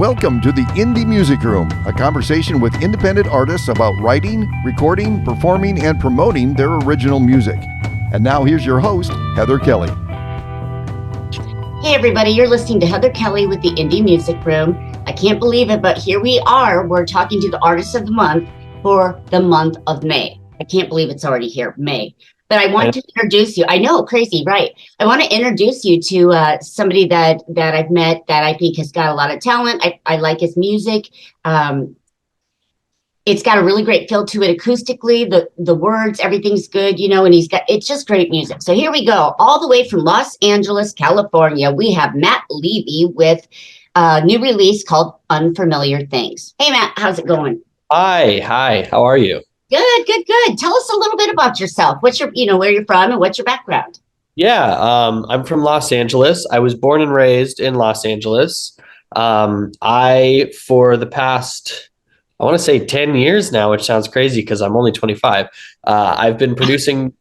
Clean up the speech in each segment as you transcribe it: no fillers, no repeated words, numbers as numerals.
Welcome to the Indie Music Room, a conversation with independent artists about writing, recording, performing, and promoting their original music. And now here's your host, Heather Kelly. Hey everybody, you're listening to Heather Kelly with the Indie Music Room. I can't believe it, but here we are. We're talking to the Artist of the Month for the month of May. I can't believe it's already here, May. But I want to introduce you. I know, crazy, right? I want to introduce you to somebody that I've met that I think has got a lot of talent. I like his music. It's got a really great feel to it acoustically. The words, everything's good, you know, and it's just great music. So here we go. All the way from Los Angeles, California, we have Matt Levy with a new release called Unfamiliar Things. Hey, Matt, how's it going? Hi. How are you? Good. Tell us a little bit about yourself. What's your, where you're from and what's your background? Yeah, I'm from Los Angeles. I was born and raised in Los Angeles. For the past, I want to say 10 years now, which sounds crazy because I'm only 25. I've been producing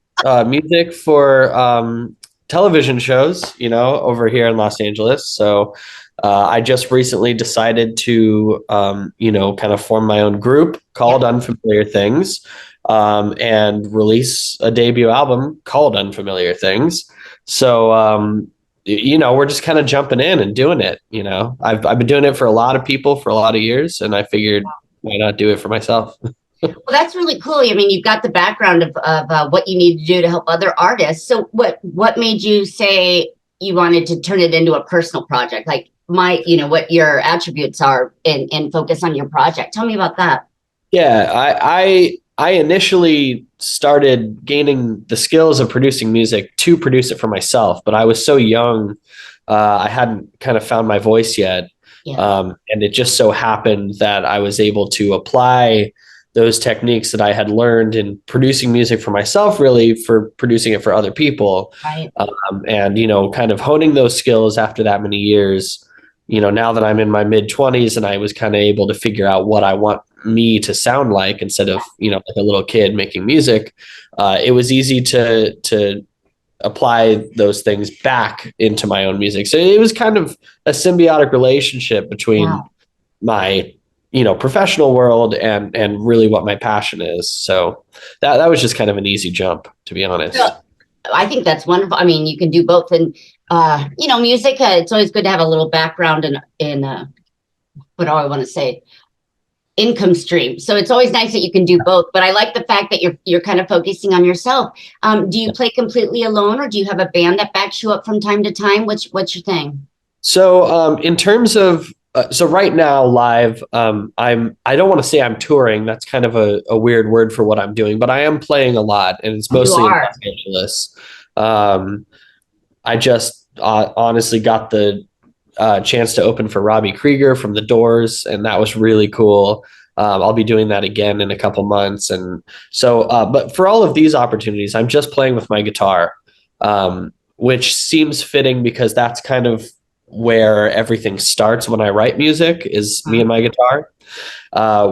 music for television shows, over here in Los Angeles. So I just recently decided to, kind of form my own group called Unfamiliar Things, and release a debut album called Unfamiliar Things. So, we're just kind of jumping in and doing it. I've been doing it for a lot of people for a lot of years, and I figured why not do it for myself? Well, that's really cool. I mean, you've got the background of what you need to do to help other artists. So what made you say you wanted to turn it into a personal project? Like what your attributes are and focus on your project. Tell me about that. Yeah, I initially started gaining the skills of producing music to produce it for myself, but I was so young, I hadn't kind of found my voice yet. Yeah. And it just so happened that I was able to apply those techniques that I had learned in producing music for myself, really for producing it for other people. Right. And, kind of honing those skills after that many years, now that I'm in my mid-20s and I was kind of able to figure out what I want me to sound like instead of, like a little kid making music, it was easy to apply those things back into my own music. So it was kind of a symbiotic relationship between my, professional world and really what my passion is. So that was just kind of an easy jump, to be honest. So, I think that's wonderful. I mean, you can do both. And, music, it's always good to have a little background in what do I want to say? Income stream. So it's always nice that you can do both. But I like the fact that you're kind of focusing on yourself. Do you play completely alone, or do you have a band that backs you up from time to time? What's your thing? So in terms of so right now live, I don't want to say I'm touring. That's kind of a weird word for what I'm doing, but I am playing a lot, and it's mostly in Los Angeles. I just honestly got the chance to open for Robbie Krieger from The Doors, and that was really cool. I'll be doing that again in a couple months. And so, but for all of these opportunities, I'm just playing with my guitar, which seems fitting because that's kind of where everything starts when I write music, is me and my guitar.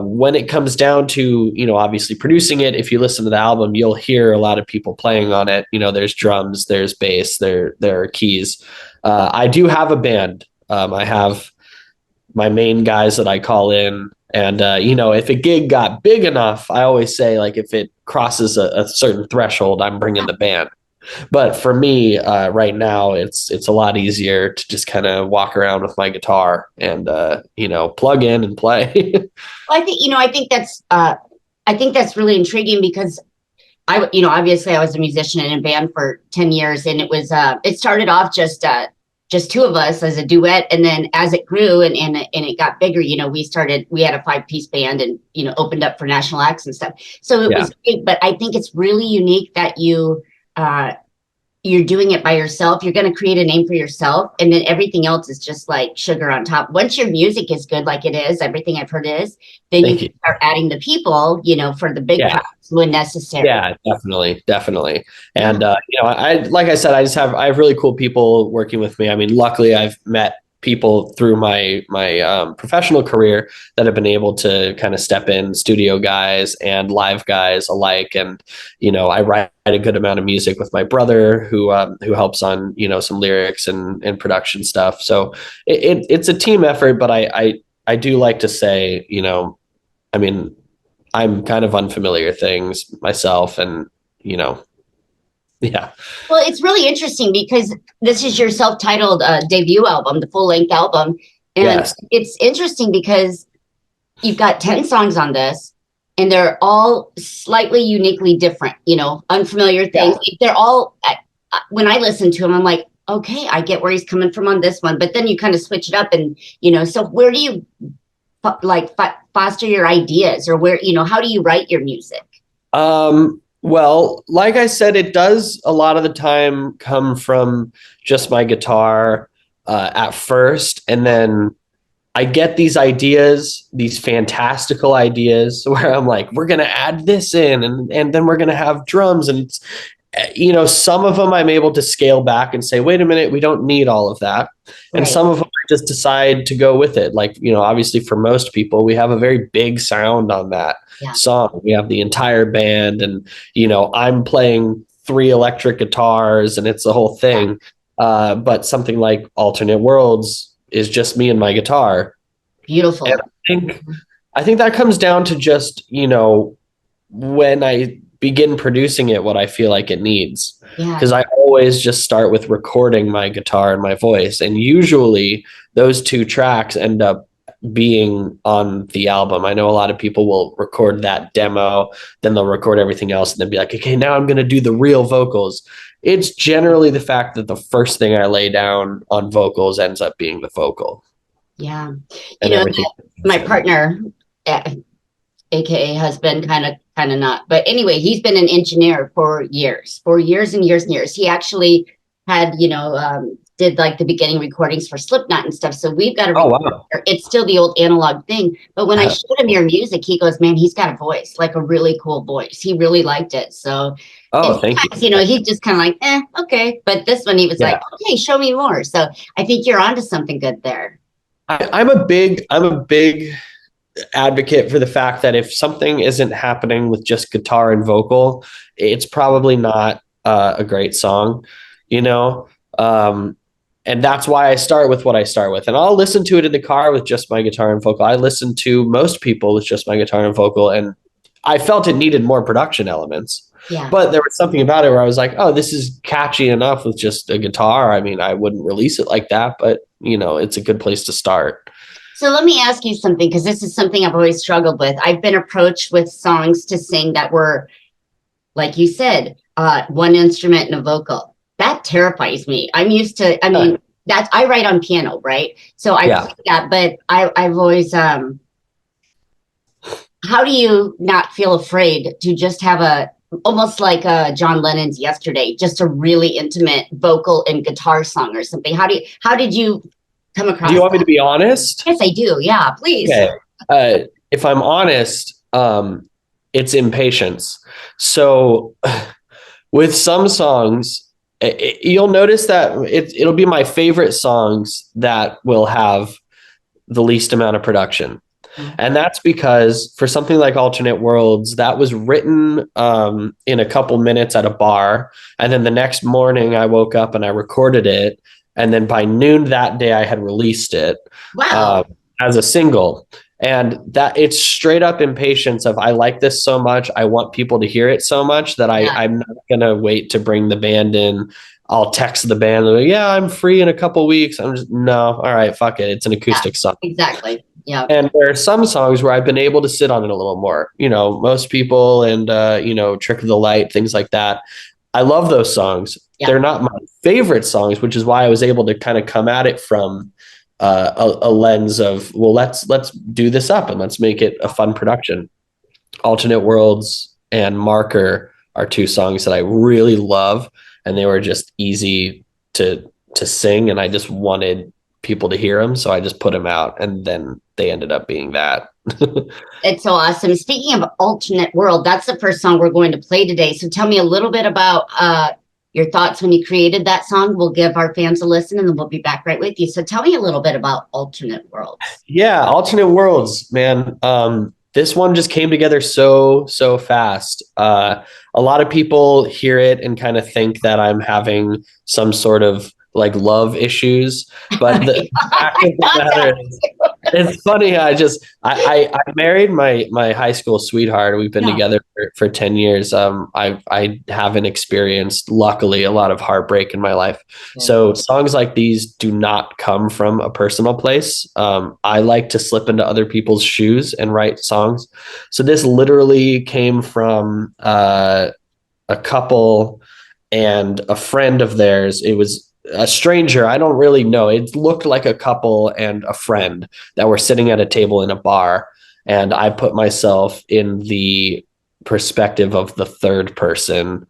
When it comes down to, obviously producing it, if you listen to the album, you'll hear a lot of people playing on it. There's drums, there's bass, there are keys. I do have a band. I have my main guys that I call in, and if a gig got big enough, I always say, like, if it crosses a certain threshold, I'm bringing the band. But for me, right now, it's a lot easier to just kind of walk around with my guitar and plug in and play. Well, I think that's really intriguing because obviously I was a musician in a band for 10 years, and it started off just two of us as a duet, and then as it grew and it got bigger, we had a 5-piece band and opened up for national acts and stuff. So it was big, but I think it's really unique that you're doing it by yourself. You're going to create a name for yourself, and then everything else is just like sugar on top. Once your music is good, like it is, everything I've heard is, then you can start adding the people, for the big parts when necessary. Yeah, definitely. And I like I said, I have really cool people working with me. I mean, luckily I've met people through my professional career that have been able to kind of step in, studio guys and live guys alike. And, I write a good amount of music with my brother who helps on, some lyrics and production stuff. So it's a team effort, but I I do like to say, I mean, I'm kind of unfamiliar things myself, and yeah. Well, it's really interesting because this is your self-titled debut album, the full-length album. And Yes. it's interesting because you've got 10 songs on this, and they're all slightly uniquely different, unfamiliar things. Yeah. They're all, when I listen to them, I'm like, okay, I get where he's coming from on this one. But then you kind of switch it up and, so where do you foster your ideas, or where, how do you write your music? Well, like I said, it does a lot of the time come from just my guitar at first, and then I get these ideas, these fantastical ideas, where I'm like, we're gonna add this in, and then we're gonna have drums, and it's, some of them I'm able to scale back and say, wait a minute, we don't need all of that. And Right. some of them I just decide to go with it. Like, obviously for most people, we have a very big sound on that song. We have the entire band, and, I'm playing 3 electric guitars, and it's the whole thing. But something like Alternate Worlds is just me and my guitar. Beautiful. And I think that comes down to just, when I begin producing it, what I feel like it needs. Because I always just start with recording my guitar and my voice. And usually those 2 tracks end up being on the album. I know a lot of people will record that demo, then they'll record everything else and then be like, okay, now I'm going to do the real vocals. It's generally the fact that the first thing I lay down on vocals ends up being the vocal. Yeah. And my partner, aka husband, kind of not, but anyway, he's been an engineer for years and years and years. He actually had did like the beginning recordings for Slipknot and stuff, so we've got a wow. It's still the old analog thing, but when I showed him your music, he goes, man, he's got a voice, like a really cool voice. He really liked it. So thank you. He's just kind of like, okay, but this one he was like, okay, show me more. So I think you're onto something good there. I'm a big advocate for the fact that if something isn't happening with just guitar and vocal, it's probably not a great song, and that's why I start with what I start with. And I'll listen to it in the car with just my guitar and vocal. I listen to most people with just my guitar and vocal, and I felt it needed more production elements. Yeah. But there was something about it where I was like, oh, this is catchy enough with just a guitar. I mean, I wouldn't release it like that, but it's a good place to start. So let me ask you something, because this is something I've always struggled with. I've been approached with songs to sing that were, like you said, 1 instrument and a vocal. That terrifies me. I'm used to, I write on piano, right? So I play that, but I've always, how do you not feel afraid to just have almost like John Lennon's Yesterday, just a really intimate vocal and guitar song or something? How did you come across? Do you want me to be honest? Yes, I do. Yeah, please. Okay. If I'm honest, it's impatience. So with some songs, you'll notice that it'll be my favorite songs that will have the least amount of production. Mm-hmm. And that's because for something like Alternate Worlds, that was written in a couple minutes at a bar. And then the next morning I woke up and I recorded it. And then by noon that day, I had released it. Wow. As a single. And that it's straight up impatience of, I like this so much. I want people to hear it so much that I'm not going to wait to bring the band in. I'll text the band. Like, I'm free in a couple weeks. I'm just, no. All right, fuck it. It's an acoustic song. Exactly. Yeah. And there are some songs where I've been able to sit on it a little more, Most People and, Trick of the Light, things like that. I love those songs. Yeah. They're not my favorite songs, which is why I was able to kind of come at it from a lens of, well, let's do this up and let's make it a fun production. Alternate Worlds and Marker are 2 songs that I really love, and they were just easy to sing, and I just wanted people to hear them, so I just put them out, and then they ended up being that. It's so awesome. Speaking of Alternate World, that's the first song we're going to play today. So tell me a little bit about your thoughts when you created that song. We'll give our fans a listen, and then we'll be back right with you. So tell me a little bit about Alternate Worlds. Yeah, Alternate Worlds, man. This one just came together so fast. A lot of people hear it and kind of think that I'm having some sort of like love issues. But the fact of the matter is, it's funny. I married my high school sweetheart. We've been together for 10 years. I haven't experienced, luckily, a lot of heartbreak in my life. So songs like these do not come from a personal place. I like to slip into other people's shoes and write songs. So this literally came from a couple and a friend of theirs. It was a stranger. I don't really know. It looked like a couple and a friend that were sitting at a table in a bar. And I put myself in the perspective of the third person,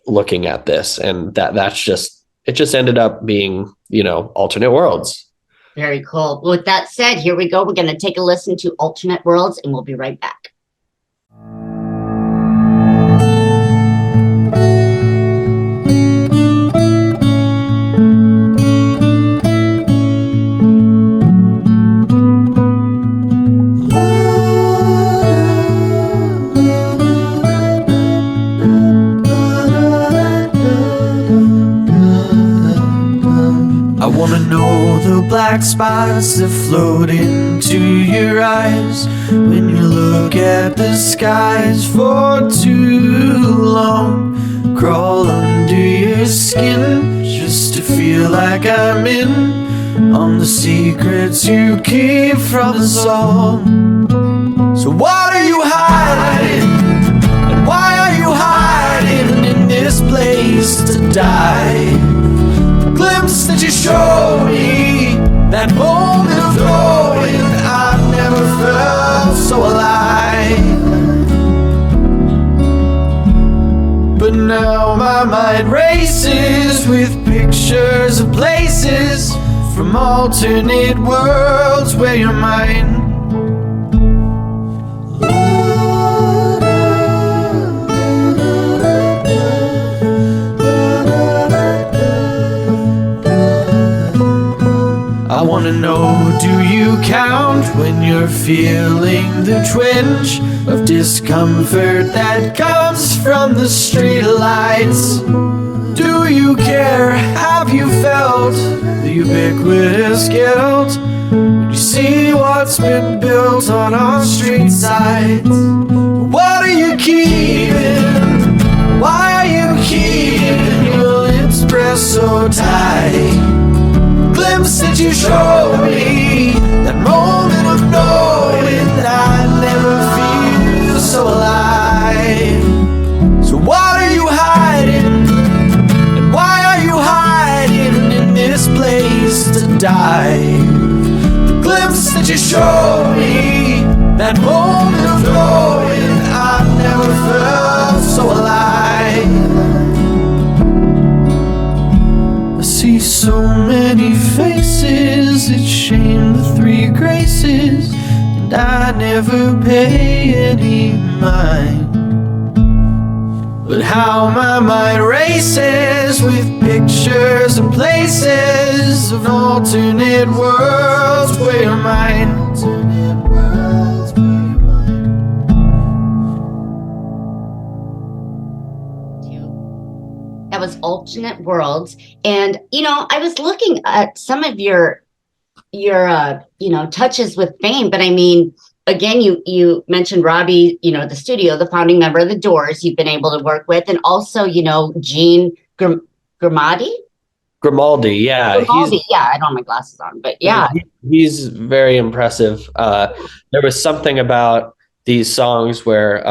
looking at this. And it just ended up being, alternate worlds. Very cool. With that said, here we go. We're going to take a listen to Alternate Worlds, and we'll be right back. Black spots that float into your eyes when you look at the skies for too long. Crawl under your skin just to feel like I'm in on the secrets you keep from us all. So what are you hiding? And why are you hiding in this place to die? The glimpse that you showed me, that moment of knowing I've never felt so alive. But now my mind races with pictures of places from alternate worlds where you're mine. I wanna know, do you count when you're feeling the twinge of discomfort that comes from the street lights? Do you care? Have you felt the ubiquitous guilt when you see what's been built on our street sides? What are you keeping? Why are you keeping your lips pressed so tight? Glimpse that you showed me, that moment of knowing that I never feel so alive. So what are you hiding? And why are you hiding in this place to die? The glimpse that you showed me, that moment of knowing I never felt so alive. I see so many faces that shame the three graces, and I never pay any mind. But how my mind races with pictures of places of alternate worlds where you're mine. That was Alternate Worlds. And, I was looking at some of your touches with fame, but I mean, again, you mentioned Robbie, the studio, the founding member of the Doors you've been able to work with, and also, Gene Grimaldi. Yeah. I don't have my glasses on, but yeah. He's very impressive. There was something about these songs where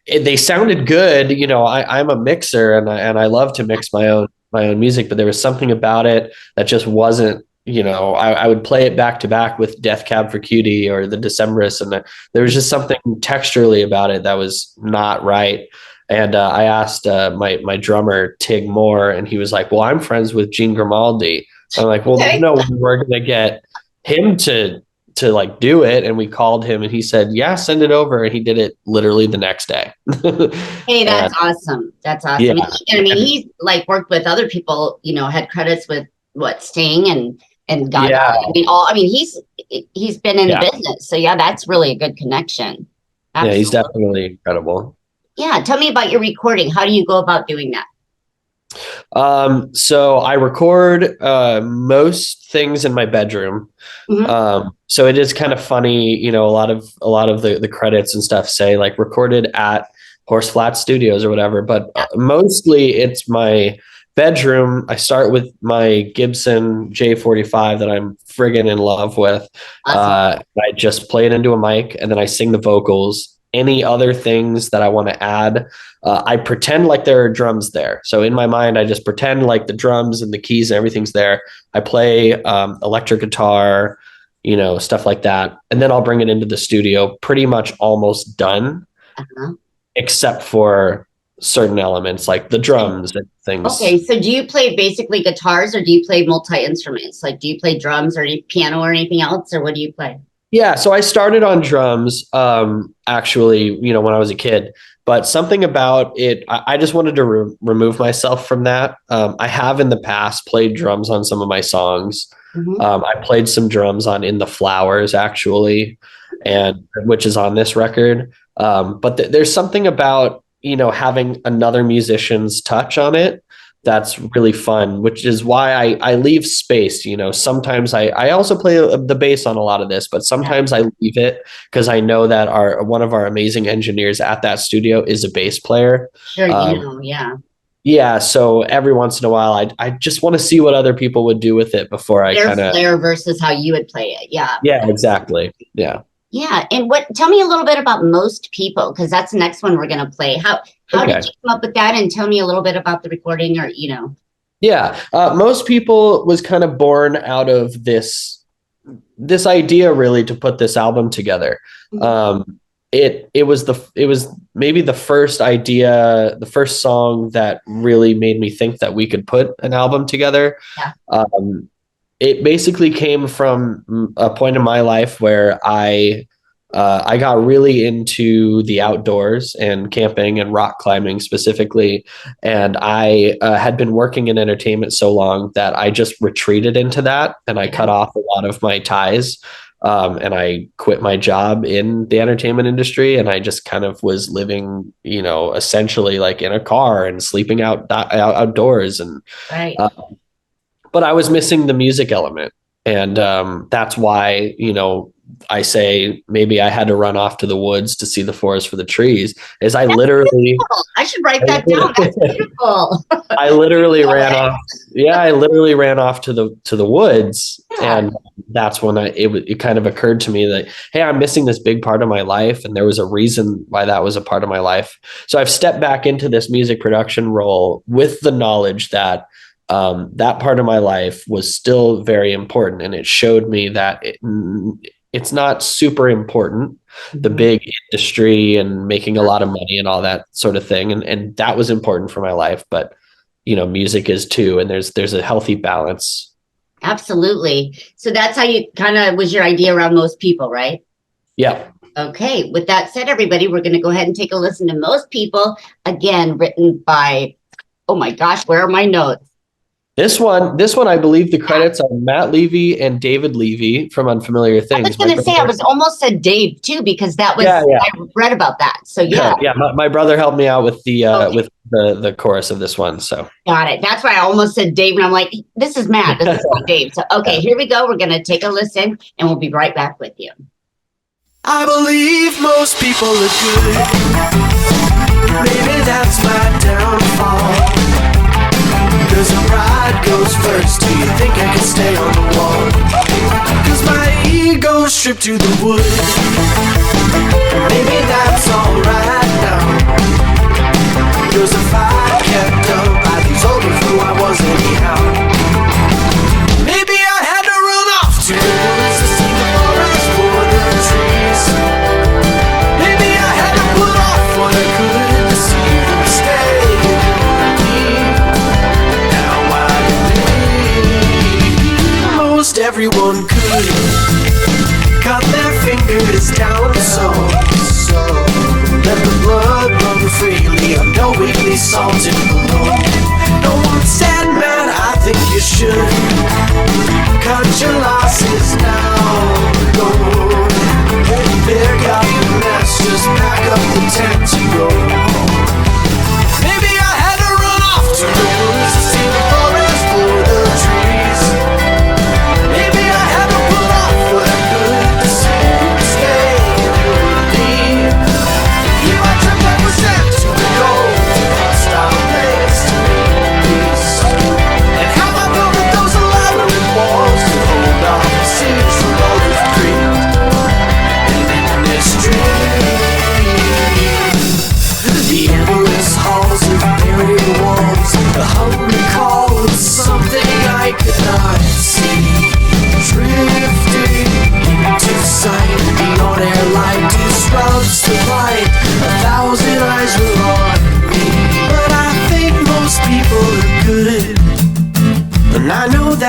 they sounded good. I'm a mixer and I love to mix my own music, but there was something about it that just wasn't, I would play it back to back with Death Cab for Cutie or the Decemberists, and there was just something texturally about it that was not right. And I asked my drummer Tig Moore, and he was like, "Well, I'm friends with Gene Grimaldi." I'm like, "Well, there's no way we're gonna get him to like do it." And we called him, and he said, "Yeah, send it over." And he did it literally the next day. Hey, that's awesome. That's awesome. Yeah. He's like worked with other people. Had credits with Sting and God. Yeah. He's been in the business, so yeah, that's really a good connection. Absolutely. Yeah, he's definitely incredible. Yeah, tell me about your recording. How do you go about doing that? So I record most things in my bedroom. So it is kind of funny, you know, a lot of the credits and stuff say like recorded at Horse Flat Studios or whatever, but mostly it's my bedroom. I start with my Gibson J45 that I'm friggin' in love with. Awesome. I just play it into a mic and then I sing the vocals. Any other things that I want to add, I pretend like there are drums there. So in my mind, I just pretend like the drums and the keys and everything's there. I play electric guitar, you know, stuff like that. And then I'll bring it into the studio pretty much almost done, except for certain elements like the drums and things. Okay, so do you play basically guitars or do you play multi-instruments? Like, do you play drums or piano or anything else, or what do you play? Yeah, so I started on drums, actually, you know, when I was a kid, but something about it, I just wanted to remove myself from that. I have in the past played drums on some of my songs. I played some drums on In the Flowers, actually, and which is on this record. But there's something about, you know, having another musician's touch on it that's really fun, which is why I leave space. You know, sometimes I also play the bass on a lot of this, but sometimes I leave it because I know that one of our amazing engineers at that studio is a bass player. Sure, you know, yeah. Yeah, so every once in a while, I just want to see what other people would do with it before I kind of player versus how you would play it. Yeah. Yeah, exactly. Yeah. Yeah, and tell me a little bit about Most People, because that's the next one we're going to play. How did you come up with that, and tell me a little bit about the recording, or you know? Yeah, Most People was kind of born out of this idea really to put this album together. It was maybe the first idea, the first song that really made me think that we could put an album together. Yeah. It basically came from a point in my life where I got really into the outdoors and camping and rock climbing specifically. And I had been working in entertainment so long that I just retreated into that, and I cut off a lot of my ties. And I quit my job in the entertainment industry, and I just kind of was living, you know, essentially like in a car and sleeping outdoors. And but I was missing the music element. And that's why, you know, I say maybe I had to run off to the woods to see the forest for the trees. That's literally, I should write that down. That's beautiful. I literally ran off. Yeah, I literally ran off to the woods, and that's when it kind of occurred to me that, hey, I'm missing this big part of my life, and there was a reason why that was a part of my life. So I've stepped back into this music production role with the knowledge that that part of my life was still very important, and it showed me that it's not super important, the big industry and making a lot of money and all that sort of thing, and that was important for my life, but you know, music is too, and there's a healthy balance. Absolutely. So that's how you kind of was your idea around Most People, right? Yeah. Okay, with that said, everybody, we're going to go ahead and take a listen to Most People, again written by, oh my gosh, where are my notes? This one, I believe the credits are Matt Levy and David Levy from Unfamiliar Things. I was going to say, I was almost said Dave too, because that was, I read about that. So yeah. My brother helped me out with the chorus of this one. So got it. That's why I almost said Dave, and I'm like, this is Matt. This is not Dave. So okay, here we go. We're going to take a listen, and we'll be right back with you. I believe most people are good. Maybe that's my downfall. Cause if pride goes first, do you think I can stay on the wall? Cause my ego's stripped to the wood. Maybe that's alright now. Cause if I kept up, I'd be told who I was anyhow. Maybe I had to run off to the woods to see the forest for the trees. Maybe I had to put off what I could to see them stay. Everyone could cut their fingers down, so let the blood run freely. I'm no weakly salted alone. No one said, man, I think you should cut your losses now. Lord, there got your mess, just pack up the tent and go. Maybe I had to run off to the woods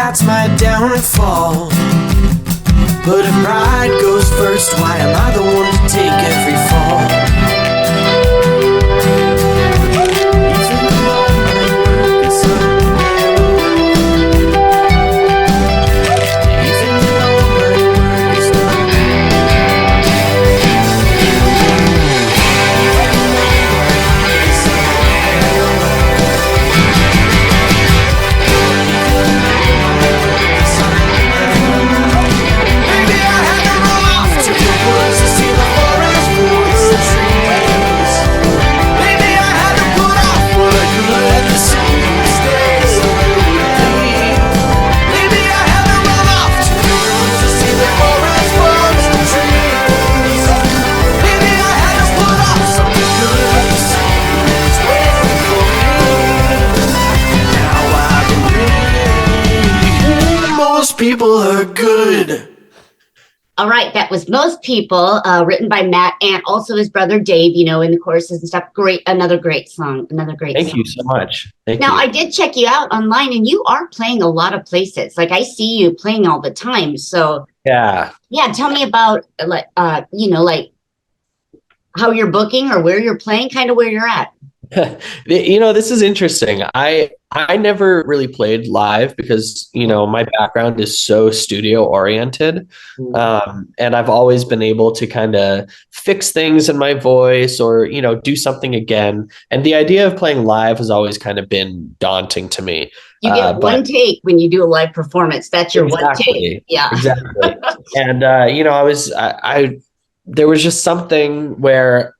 that's my downfall. But if pride goes first, why am I the one to take every fall? Even though my work is unbearable, even though my work is maybe I had to run off to the woods to see the forest voice the trees. Maybe I had to put off what I could let the seasons stay so they would bleed. Maybe I had to run off to the woods to see the forest voice the trees. Maybe I had to put off something good let the seasons wait for me. Now I believe most people are good. All right, that was Most People, written by Matt and also his brother Dave, you know, in the choruses and stuff. Great, another great song, Thank you so much. Thank Now, you. I did check you out online and you are playing a lot of places. Like I see you playing all the time. So Yeah. yeah, tell me about like like how you're booking or where you're playing, kind of where you're at. This is interesting. I never really played live because, my background is so studio oriented. And I've always been able to kind of fix things in my voice or, do something again. And the idea of playing live has always kind of been daunting to me. You get one take when you do a live performance. That's your one take. Yeah. Exactly. And, there was just something where,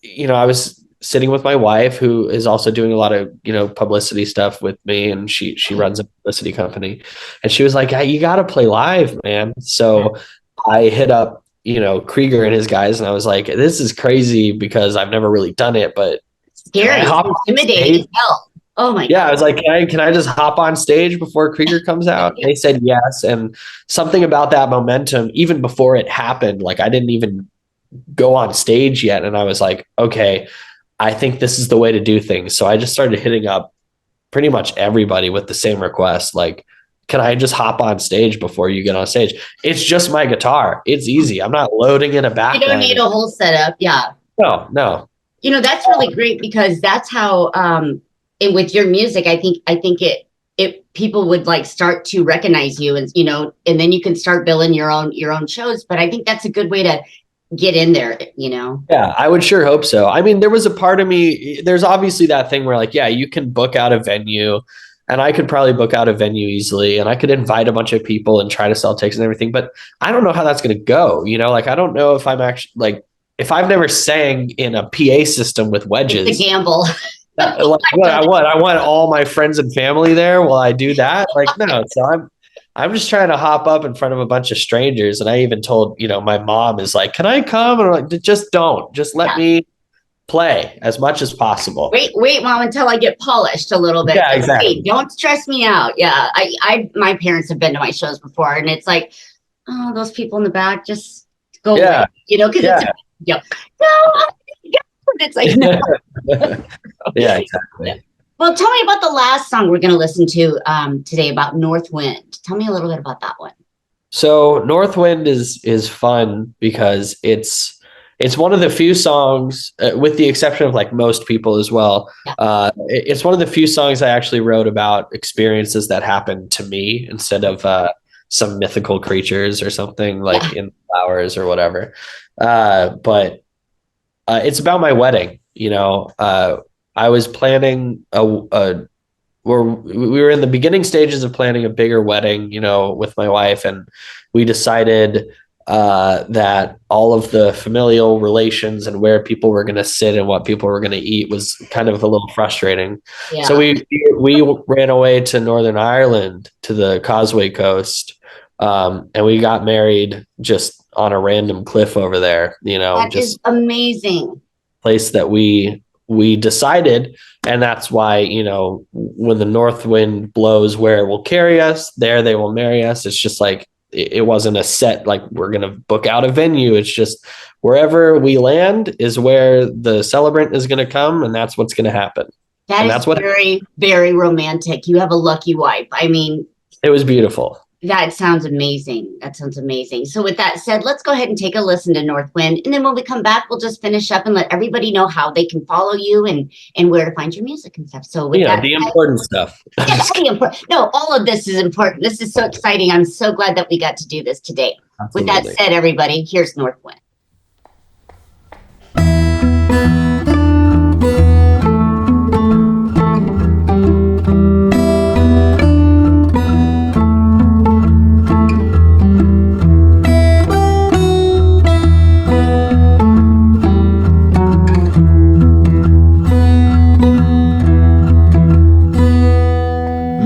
I was sitting with my wife, who is also doing a lot of, publicity stuff with me. And she runs a publicity company. And she was like, hey, you got to play live, man. So I hit up, Krieger and his guys. And I was like, this is crazy because I've never really done it, but scary, intimidating as hell. Oh my God. Yeah, I was like, can I just hop on stage before Krieger comes out? They said yes. And something about that momentum, even before it happened, like I didn't even go on stage yet. And I was like, okay, I think this is the way to do things. So I just started hitting up pretty much everybody with the same request. Like, can I just hop on stage before you get on stage? It's just my guitar. It's easy. I'm not loading in a backline. You don't need a whole setup. Yeah. No. That's really great because that's how, and with your music, I think it people would like start to recognize you and, and then you can start billing your own shows. But I think that's a good way to get in there, Yeah, I would sure hope so. I mean, there was a part of me, there's obviously that thing where like, yeah, you can book out a venue and I could probably book out a venue easily and I could invite a bunch of people and try to sell tickets and everything, but I don't know how that's going to go. Like, I don't know if I'm actually like, if I've never sang in a PA system with wedges. It's a gamble. I want all my friends and family there while I do that. Like, no, so I'm just trying to hop up in front of a bunch of strangers. And I even told, my mom is like, can I come? And I'm like, just don't. Just let me play as much as possible. Wait, Mom, until I get polished a little bit. Yeah, exactly. Hey, don't stress me out. Yeah. My parents have been to my shows before and it's like, oh, those people in the back, just go away. Because it's it's like, no. Yeah, exactly. Well, tell me about the last song we're going to listen to today about North Wind. Tell me a little bit about that one. So North Wind is fun because it's one of the few songs, with the exception of like Most People as well. Yeah. It's one of the few songs I actually wrote about experiences that happened to me instead of some mythical creatures or something like in flowers or whatever. But it's about my wedding. I was planning we were in the beginning stages of planning a bigger wedding, with my wife, and we decided that all of the familial relations and where people were going to sit and what people were going to eat was kind of a little frustrating. Yeah. So we ran away to Northern Ireland to the Causeway Coast, and we got married just on a random cliff over there. That is amazing. Place that we decided, and that's why when the north wind blows where it will carry us, there they will marry us. It's just like it wasn't a set like we're gonna book out a venue. It's just wherever we land is where the celebrant is gonna come, and that's what's gonna happen. That's very, very romantic. You have a lucky wife. I mean, It was beautiful. That sounds amazing. That sounds amazing. So with that said, let's go ahead and take a listen to North Wind. And then when we come back, we'll just finish up and let everybody know how they can follow you and where to find your music and stuff. So with that, The important stuff. yeah, the important. No, all of this is important. This is so exciting. I'm so glad that we got to do this today. Absolutely. With that said, everybody, here's North Wind.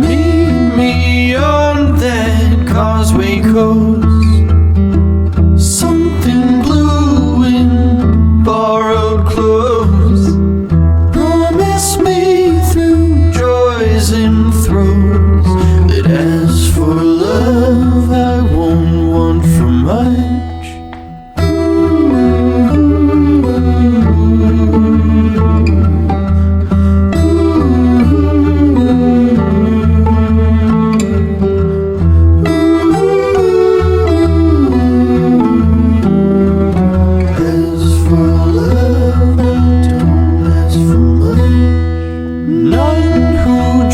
Meet me on that causeway coast. Something blue in borrowed clothes. Promise me through joys and throes that as for love I won't want for much.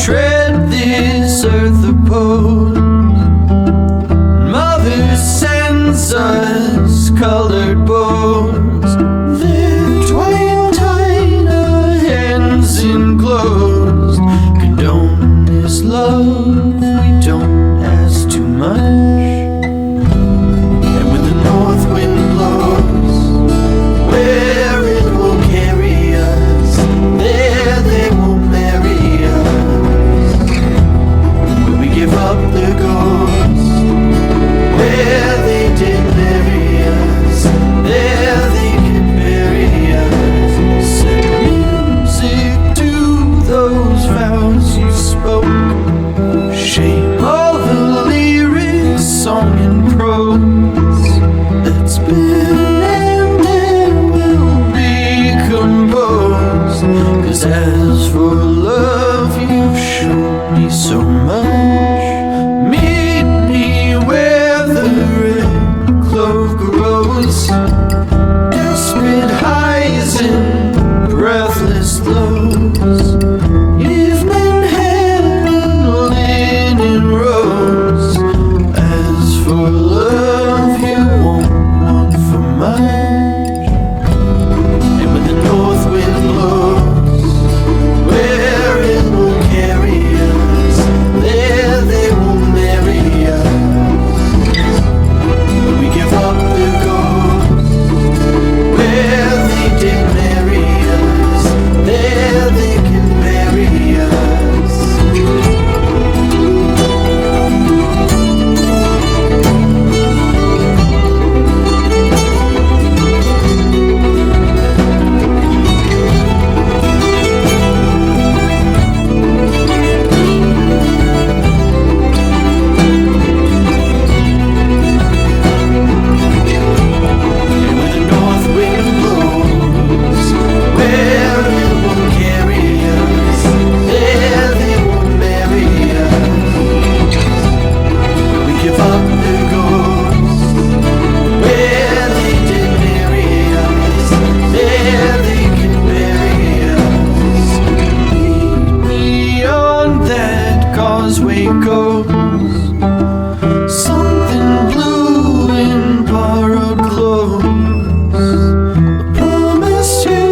Tread this earth abode. Mother sends us colored bows. They're twined tight, our hands enclosed. Condone this love, we don't ask too much. And when the north wind blows, where it will carry us, there they will marry us. Give up the ghost where they did bury us. There they can bury us. Send music to those vows you spoke. Shame all the lyrics, song and prose that's been and it will be composed. 'Cause as for love, you've shown me so much. Desperate highs and breathless lows. Evening hair and linen rose. As for love, you won't want for much. And when the north wind blows, where it will carry us, there they will marry us. When we give up the ghost, where they did marry us, there they can bury us. And when the north wind blows, where it will carry us, there they will marry us. When we give up the ghost, where they did marry us, there they can bury us. Meet me on that causeway coast. Something blue in borrowed clothes. I promise you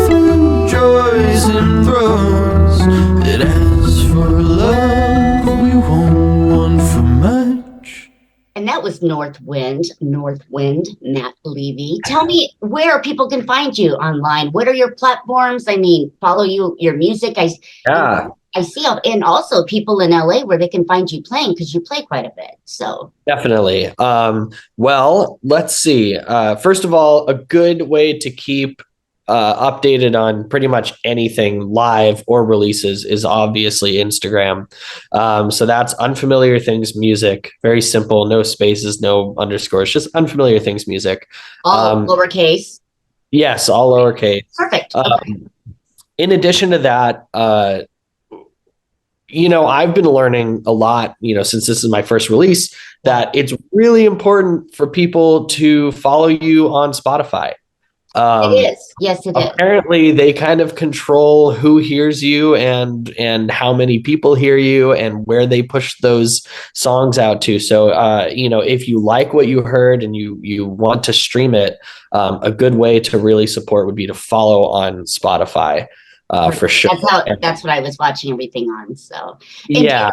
through joys and throes that as for love, we won't want for much. And that was North Wind, Matt Levy. Tell me where people can find you online. What are your platforms? I mean, follow your music. Yeah, I see, and also people in LA where they can find you playing because you play quite a bit. So definitely. Well, let's see. First of all, a good way to keep updated on pretty much anything live or releases is obviously Instagram. So that's Unfamiliar Things Music. Very simple, no spaces, no underscores, just Unfamiliar Things Music. all lowercase. Yes, all lowercase. Perfect. Okay. In addition to that, I've been learning a lot, since this is my first release, that it's really important for people to follow you on Spotify. It is. Yes, it is. Apparently, they kind of control who hears you and how many people hear you and where they push those songs out to. So, if you like what you heard and you want to stream it, a good way to really support would be to follow on Spotify. For sure. That's what I was watching everything on. So, yeah.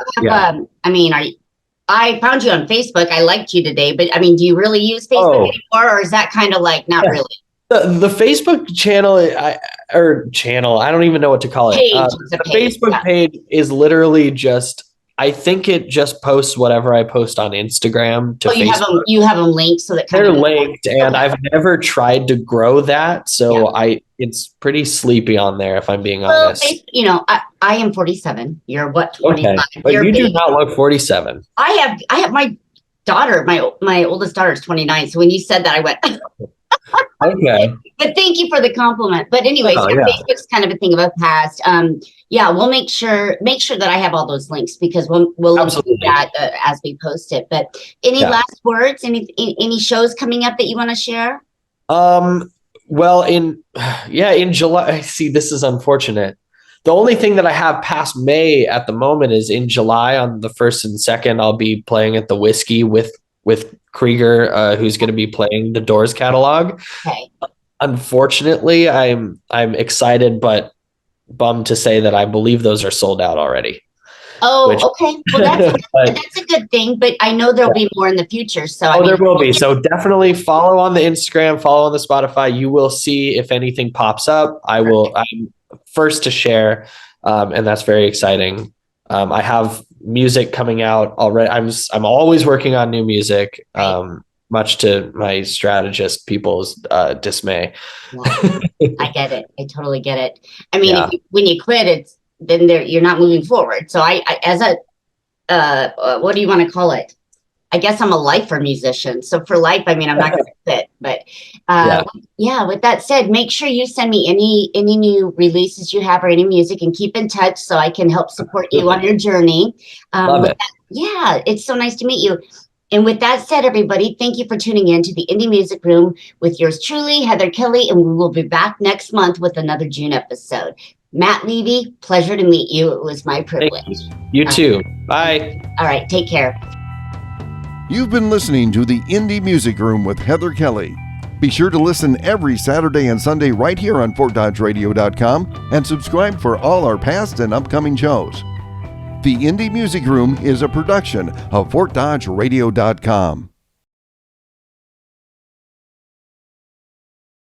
I found you on Facebook. I liked you today, but do you really use Facebook anymore, or is that kind of like not really? The Facebook channel, I don't even know what to call it. The Facebook page is literally just, I think it just posts whatever I post on Instagram to Facebook. You have them linked so that they're linked, and I've never tried to grow that, so it's pretty sleepy on there, if I'm being honest. I am 47. You're what? 25. Okay. But you do not look 47. I have my daughter. My oldest daughter is 29. So when you said that, I went. Okay. But thank you for the compliment. But anyways, Facebook's kind of a thing of a past. We'll make sure that I have all those links, because we'll look at that as we post it. But any last words? Any shows coming up that you want to share? Well, in July. See, this is unfortunate. The only thing that I have past May at the moment is in July on the 1st and 2nd. I'll be playing at the Whiskey with Krieger, who's going to be playing the Doors catalog. Okay. Unfortunately, I'm excited but bummed to say that I believe those are sold out already. Oh, okay. Well, that's a good thing, but I know there'll be more in the future. So there will be. So definitely follow on the Instagram, follow on the Spotify. You will see if anything pops up. I'm first to share, and that's very exciting. I have music coming out already. I'm always working on new music, much to my strategist people's dismay. I get it. I totally get it. When you quit, you're not moving forward. So I as a what do you want to call it? I guess I'm a lifer musician. So for life, I'm not going to quit. But with that said, make sure you send me any new releases you have or any music, and keep in touch so I can help support you on your journey. Love it. It's so nice to meet you. And with that said, everybody, thank you for tuning in to the Indie Music Room with yours truly, Heather Kelly, and we will be back next month with another June episode. Matt Levy, pleasure to meet you. It was my privilege. You too. Bye. All right, take care. You've been listening to the Indie Music Room with Heather Kelly. Be sure to listen every Saturday and Sunday right here on FortDodgeRadio.com and subscribe for all our past and upcoming shows. The Indie Music Room is a production of FortDodgeRadio.com.